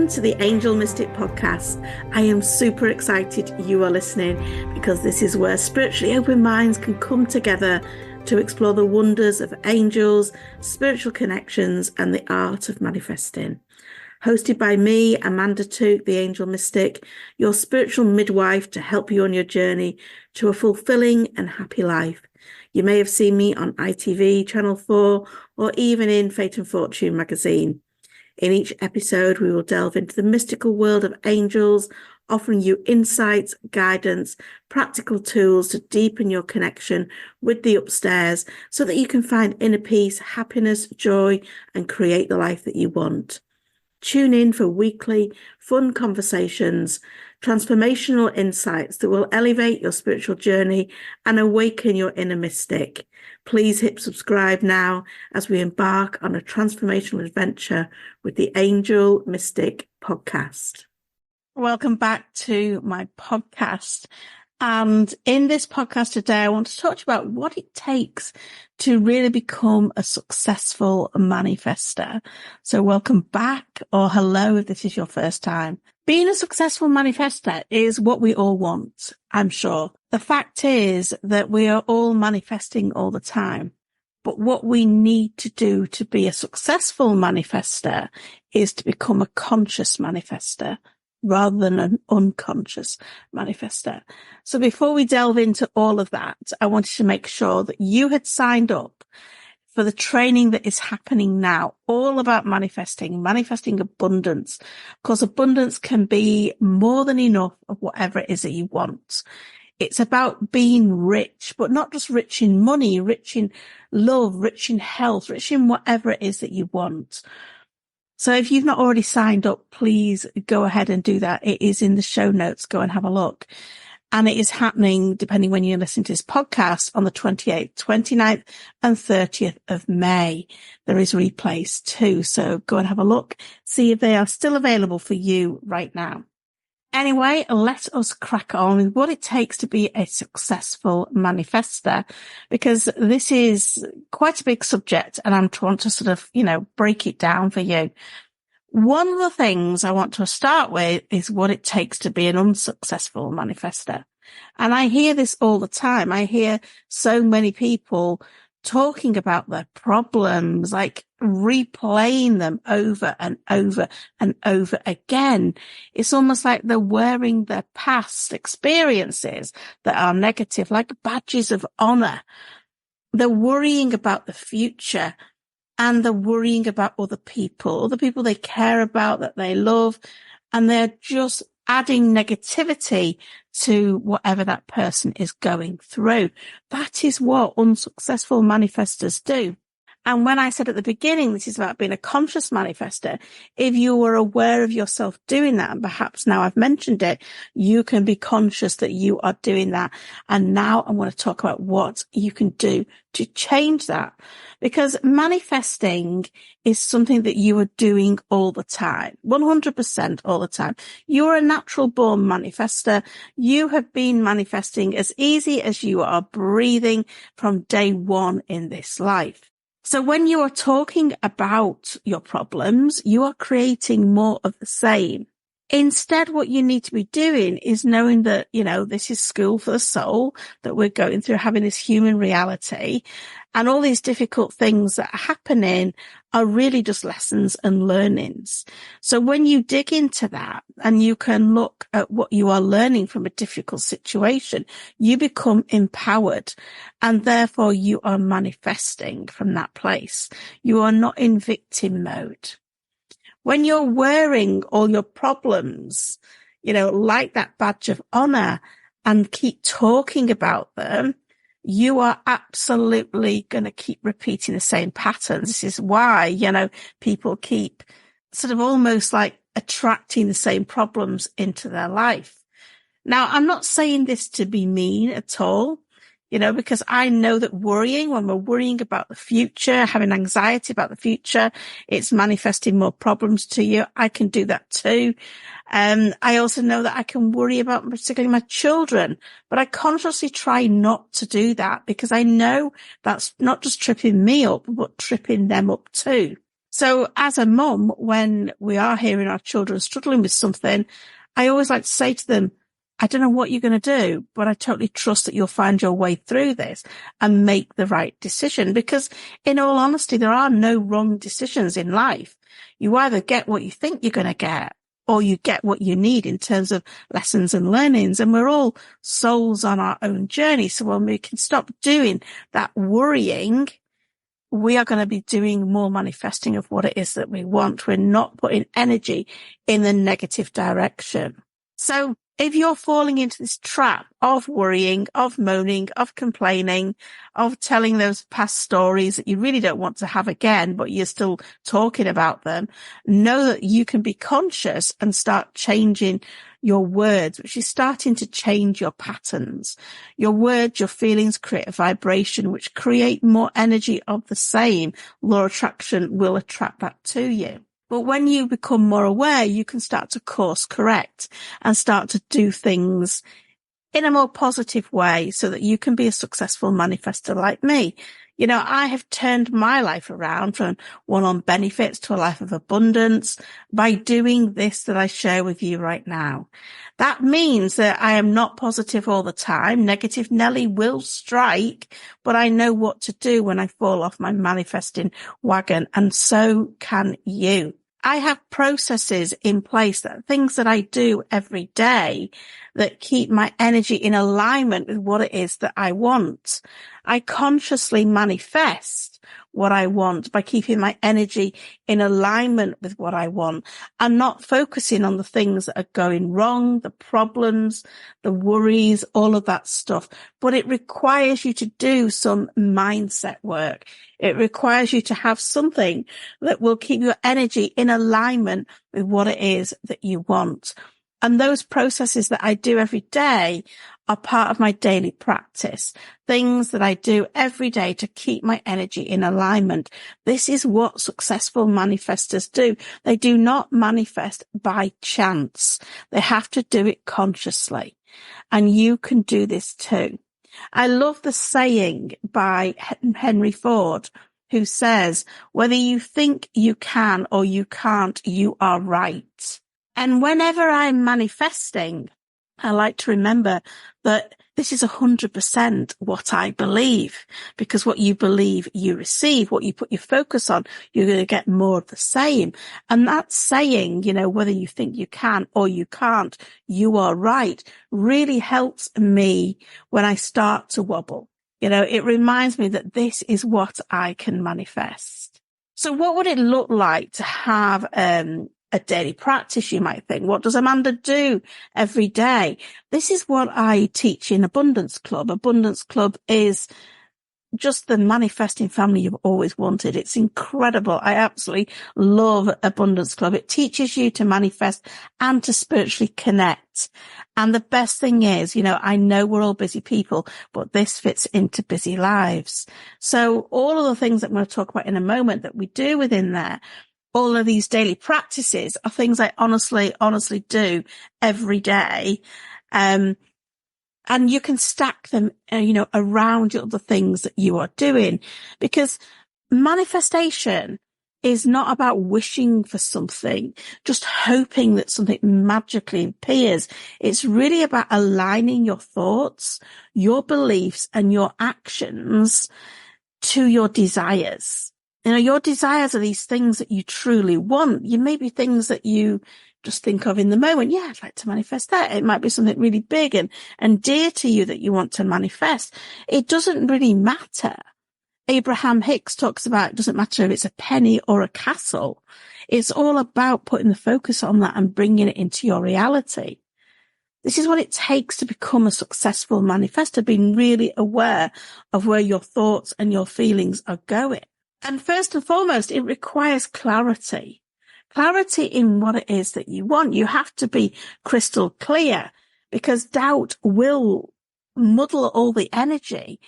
Welcome to the Angel Mystic Podcast. I am super excited you are listening because this is where spiritually open minds can come together to explore the wonders of angels, spiritual connections, and the art of manifesting. Hosted by me, Amanda Tooke, the Angel Mystic, your spiritual midwife to help you on your journey to a fulfilling and happy life. You may have seen me on ITV, Channel 4, or even in Fate and Fortune magazine. In each episode, we will delve into the mystical world of angels, offering you insights, guidance, practical tools to deepen your connection with the upstairs so that you can find inner peace, happiness, joy, and create the life that you want. Tune in for weekly, fun conversations, transformational insights that will elevate your spiritual journey and awaken your inner mystic. Please hit subscribe now as we embark on a transformational adventure with the Angel Mystic Podcast. Welcome back to my podcast. And in this podcast today, I want to talk to you about what it takes to really become a successful manifester. So welcome back, or hello if this is your first time. Being a successful manifester is what we all want, I'm sure. The fact is that we are all manifesting all the time. But what we need to do to be a successful manifester is to become a conscious manifester rather than an unconscious manifester. So before we delve into all of that, I wanted to make sure that you had signed up for the training that is happening now, all about manifesting abundance. Of course, abundance can be more than enough of whatever it is that you want. It's about being rich, but not just rich in money, rich in love, rich in health, rich in whatever it is that you want. So if you've not already signed up, please go ahead and do that. It is in the show notes. Go and have a look. And it is happening, depending when you're listening to this podcast, on the 28th, 29th and 30th of May. There is replays too. So go and have a look. See if they are still available for you right now. Anyway, let us crack on with what it takes to be a successful manifester, because this is quite a big subject and I'm trying to sort of, break it down for you. One of the things I want to start with is what it takes to be an unsuccessful manifester. And I hear this all the time. I hear so many people talking about their problems, like replaying them over and over and over again. It's almost like they're wearing their past experiences that are negative, like badges of honor. They're worrying about the future and they're worrying about other people they care about, that they love, and they're just adding negativity to whatever that person is going through. That is what unsuccessful manifestors do. And when I said at the beginning, this is about being a conscious manifester, if you were aware of yourself doing that, and perhaps now I've mentioned it, you can be conscious that you are doing that. And now I want to talk about what you can do to change that. Because manifesting is something that you are doing all the time, 100% all the time. You're a natural born manifester. You have been manifesting as easy as you are breathing from day one in this life. So when you are talking about your problems, you are creating more of the same. Instead, what you need to be doing is knowing that, this is school for the soul, that we're going through, having this human reality, and all these difficult things that are happening are really just lessons and learnings. So when you dig into that and you can look at what you are learning from a difficult situation, you become empowered, and therefore you are manifesting from that place. You are not in victim mode. When you're wearing all your problems, like that badge of honor, and keep talking about them, you are absolutely going to keep repeating the same patterns. This is why, people keep sort of almost like attracting the same problems into their life. Now, I'm not saying this to be mean at all. Because I know that when we're worrying about the future, having anxiety about the future, it's manifesting more problems to you. I can do that too. I also know that I can worry about particularly my children, but I consciously try not to do that because I know that's not just tripping me up, but tripping them up too. So as a mum, when we are hearing our children struggling with something, I always like to say to them, I don't know what you're going to do, but I totally trust that you'll find your way through this and make the right decision. Because in all honesty, there are no wrong decisions in life. You either get what you think you're going to get, or you get what you need in terms of lessons and learnings. And we're all souls on our own journey. So when we can stop doing that worrying, we are going to be doing more manifesting of what it is that we want. We're not putting energy in the negative direction. So if you're falling into this trap of worrying, of moaning, of complaining, of telling those past stories that you really don't want to have again, but you're still talking about them, know that you can be conscious and start changing your words, which is starting to change your patterns. Your words, your feelings create a vibration which create more energy of the same. Law of attraction will attract that to you. But when you become more aware, you can start to course correct and start to do things in a more positive way so that you can be a successful manifestor like me. You know, I have turned my life around from one on benefits to a life of abundance by doing this that I share with you right now. That means that I am not positive all the time. Negative Nelly will strike, but I know what to do when I fall off my manifesting wagon, and so can you. I have processes in place, that things that I do every day that keep my energy in alignment with what it is that I want. I consciously manifest what I want by keeping my energy in alignment with what I want and not focusing on the things that are going wrong, the problems, the worries, all of that stuff. But it requires you to do some mindset work. It requires you to have something that will keep your energy in alignment with what it is that you want. And those processes that I do every day are part of my daily practice, things that I do every day to keep my energy in alignment. This is what successful manifestors do. They do not manifest by chance. They have to do it consciously. And you can do this too. I love the saying by Henry Ford, who says, whether you think you can or you can't, you are right. And whenever I'm manifesting, I like to remember that this is 100% what I believe, because what you believe, you receive. What you put your focus on, you're going to get more of the same. And that saying, you know, whether you think you can or you can't, you are right, really helps me when I start to wobble. You know, it reminds me that this is what I can manifest. So what would it look like to have a daily practice, you might think? What does Amanda do every day? This is what I teach in Abundance Club. Abundance Club is just the manifesting family you've always wanted. It's incredible. I absolutely love Abundance Club. It teaches you to manifest and to spiritually connect. And the best thing is, you know, I know we're all busy people, but this fits into busy lives. So all of the things that I'm going to talk about in a moment that we do within there, all of these daily practices are things I honestly do every day. And you can stack them, you know, around your other things that you are doing, because manifestation is not about wishing for something, just hoping that something magically appears. It's really about aligning your thoughts, your beliefs, and your actions to your desires. You know, your desires are these things that you truly want. You may be things that you just think of in the moment. Yeah, I'd like to manifest that. It might be something really big and dear to you that you want to manifest. It doesn't really matter. Abraham Hicks talks about it doesn't matter if it's a penny or a castle. It's all about putting the focus on that and bringing it into your reality. This is what it takes to become a successful manifestor, being really aware of where your thoughts and your feelings are going. And first and foremost, it requires clarity. Clarity in what it is that you want. You have to be crystal clear, because doubt will muddle all the energy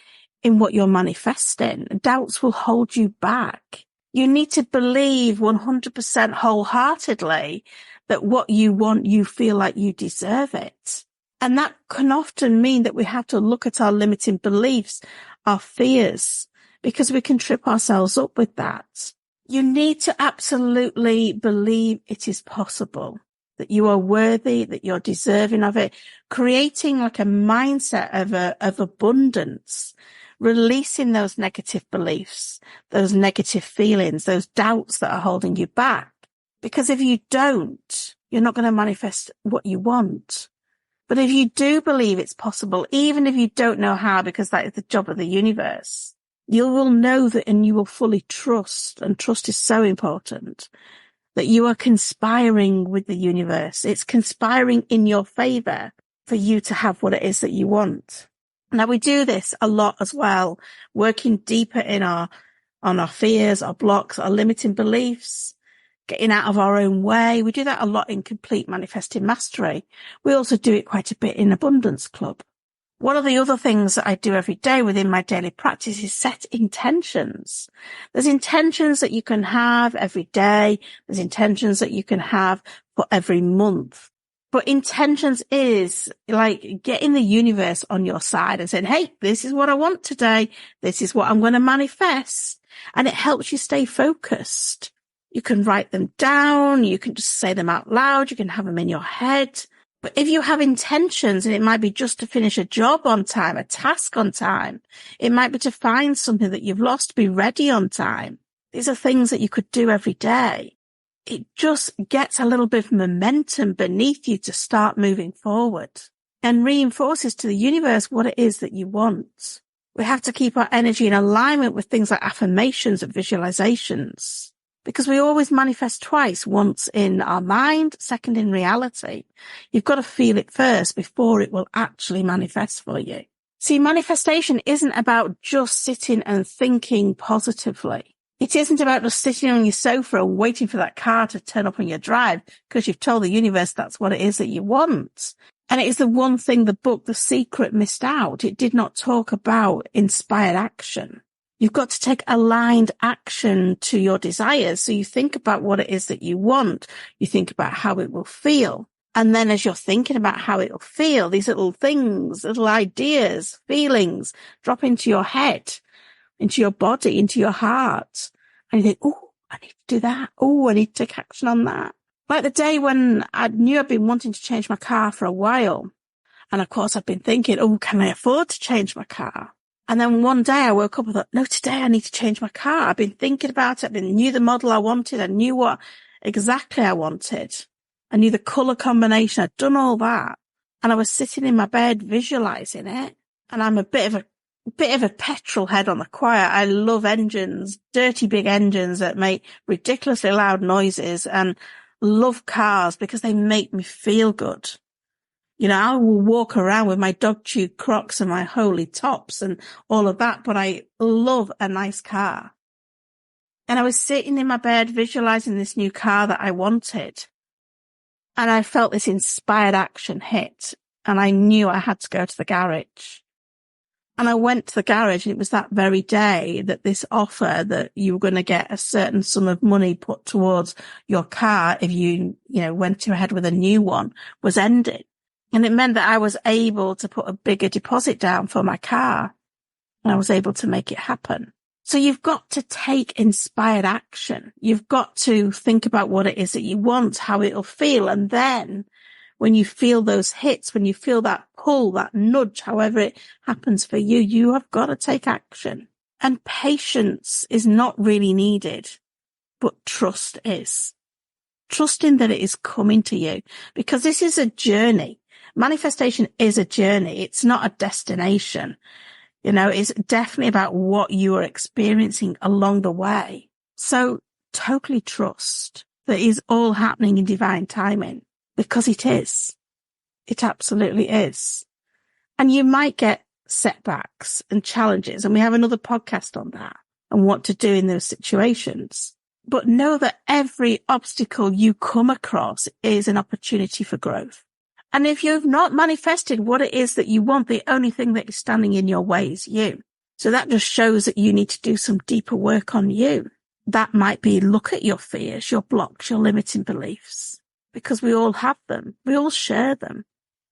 in what you're manifesting. Doubts will hold you back. You need to believe 100% wholeheartedly that what you want, you feel like you deserve it. And that can often mean that we have to look at our limiting beliefs, our fears, because we can trip ourselves up with that. You need to absolutely believe it is possible, that you are worthy, that you're deserving of it, creating like a mindset of abundance, releasing those negative beliefs, those negative feelings, those doubts that are holding you back. Because if you don't, you're not going to manifest what you want. But if you do believe it's possible, even if you don't know how, because that is the job of the universe, you will know that, and you will fully trust, and trust is so important, that you are conspiring with the universe. It's conspiring in your favor for you to have what it is that you want. Now, we do this a lot as well, working deeper on our fears, our blocks, our limiting beliefs, getting out of our own way. We do that a lot in Complete Manifesting Mastery. We also do it quite a bit in Abundance Club. One of the other things that I do every day within my daily practice is set intentions. There's intentions that you can have every day. There's intentions that you can have for every month. But intentions is like getting the universe on your side and saying, hey, this is what I want today. This is what I'm going to manifest. And it helps you stay focused. You can write them down. You can just say them out loud. You can have them in your head. But if you have intentions, and it might be just to finish a job on time, a task on time, it might be to find something that you've lost, be ready on time. These are things that you could do every day. It just gets a little bit of momentum beneath you to start moving forward and reinforces to the universe what it is that you want. We have to keep our energy in alignment with things like affirmations and visualizations, because we always manifest twice, once in our mind, second in reality. You've got to feel it first before it will actually manifest for you. See, manifestation isn't about just sitting and thinking positively. It isn't about just sitting on your sofa and waiting for that car to turn up on your drive because you've told the universe that's what it is that you want. And it is the one thing the book, The Secret, missed out. It did not talk about inspired action. You've got to take aligned action to your desires. So you think about what it is that you want. You think about how it will feel. And then as you're thinking about how it will feel, these little things, little ideas, feelings drop into your head, into your body, into your heart. And you think, oh, I need to do that. Oh, I need to take action on that. Like the day when I knew I'd been wanting to change my car for a while. And of course, I've been thinking, oh, can I afford to change my car? And then one day I woke up and thought, no, today I need to change my car. I've been thinking about it. I knew the model I wanted. I knew what exactly I wanted. I knew the colour combination. I'd done all that. And I was sitting in my bed visualising it. And I'm a bit of a petrol head on the quiet. I love engines, dirty big engines that make ridiculously loud noises, and love cars because they make me feel good. You know, I will walk around with my dog chew Crocs and my holy tops and all of that, but I love a nice car. And I was sitting in my bed visualizing this new car that I wanted. And I felt this inspired action hit, and I knew I had to go to the garage. And I went to the garage, and it was that very day that this offer that you were going to get a certain sum of money put towards your car if you went ahead with a new one was ended. And it meant that I was able to put a bigger deposit down for my car, and I was able to make it happen. So you've got to take inspired action. You've got to think about what it is that you want, how it'll feel. And then when you feel those hits, when you feel that pull, that nudge, however it happens for you, you have got to take action. And patience is not really needed, but trust is. Trusting that it is coming to you, because this is a journey. Manifestation is a journey. It's not a destination. You know, it's definitely about what you are experiencing along the way. So totally trust that it is all happening in divine timing, because it is. It absolutely is. And you might get setbacks and challenges, and we have another podcast on that and what to do in those situations. But know that every obstacle you come across is an opportunity for growth. And if you've not manifested what it is that you want, the only thing that is standing in your way is you. So that just shows that you need to do some deeper work on you. That might be look at your fears, your blocks, your limiting beliefs, because we all have them. We all share them.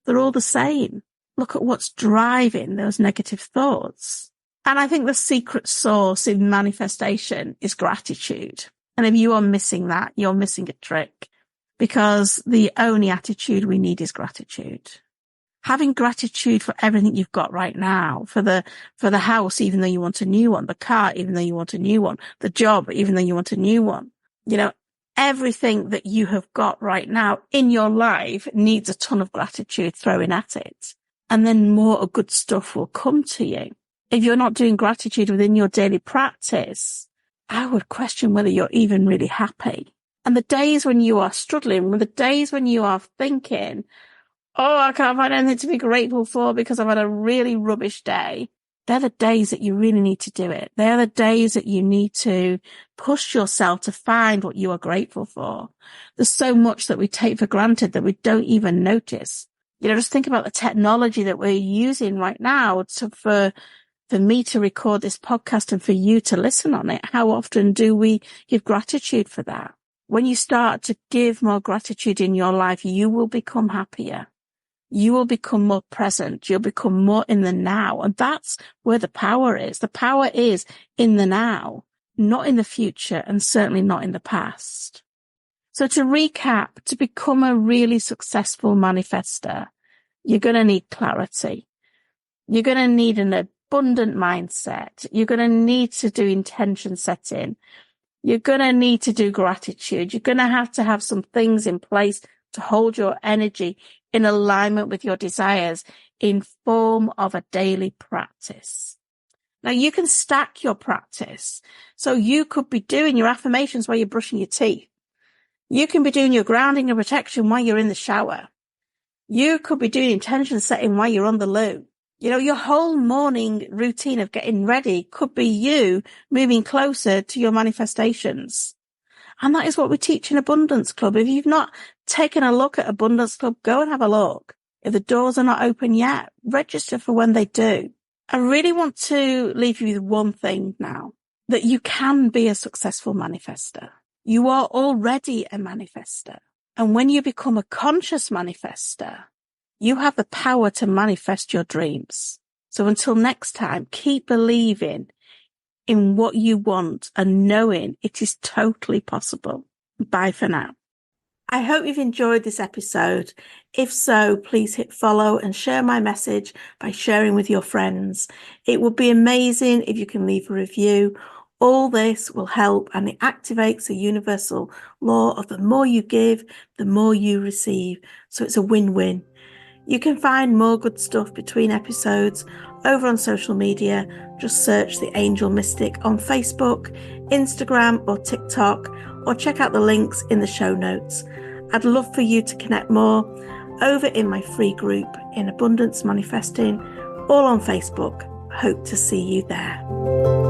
They're all the same. Look at what's driving those negative thoughts. And I think the secret sauce in manifestation is gratitude. And if you are missing that, you're missing a trick, because the only attitude we need is gratitude. Having gratitude for everything you've got right now, for the house, even though you want a new one, the car, even though you want a new one, the job, even though you want a new one. Everything that you have got right now in your life needs a ton of gratitude thrown at it. And then more good stuff will come to you. If you're not doing gratitude within your daily practice, I would question whether you're even really happy. And the days when you are struggling, the days when you are thinking, oh, I can't find anything to be grateful for because I've had a really rubbish day, they're the days that you really need to do it. They're the days that you need to push yourself to find what you are grateful for. There's so much that we take for granted that we don't even notice. Just think about the technology that we're using right now for me to record this podcast and for you to listen on it. How often do we give gratitude for that? When you start to give more gratitude in your life, you will become happier. You will become more present. You'll become more in the now. And that's where the power is. The power is in the now, not in the future, and certainly not in the past. So to recap, to become a really successful manifester, you're going to need clarity. You're going to need an abundant mindset. You're going to need to do intention setting. You're going to need to do gratitude. You're going to have some things in place to hold your energy in alignment with your desires in form of a daily practice. Now, you can stack your practice. So you could be doing your affirmations while you're brushing your teeth. You can be doing your grounding and protection while you're in the shower. You could be doing intention setting while you're on the loo. Your whole morning routine of getting ready could be you moving closer to your manifestations. And that is what we teach in Abundance Club. If you've not taken a look at Abundance Club, go and have a look. If the doors are not open yet, register for when they do. I really want to leave you with one thing now, that you can be a successful manifester. You are already a manifester. And when you become a conscious manifester, you have the power to manifest your dreams. So until next time, keep believing in what you want and knowing it is totally possible. Bye for now. I hope you've enjoyed this episode. If so, please hit follow and share my message by sharing with your friends. It would be amazing if you can leave a review. All this will help, and it activates the universal law of the more you give, the more you receive. So it's a win-win. You can find more good stuff between episodes over on social media. Just search The Angel Mystic on Facebook, Instagram or TikTok, or check out the links in the show notes. I'd love for you to connect more over in my free group in Abundance Manifesting, all on Facebook. Hope to see you there.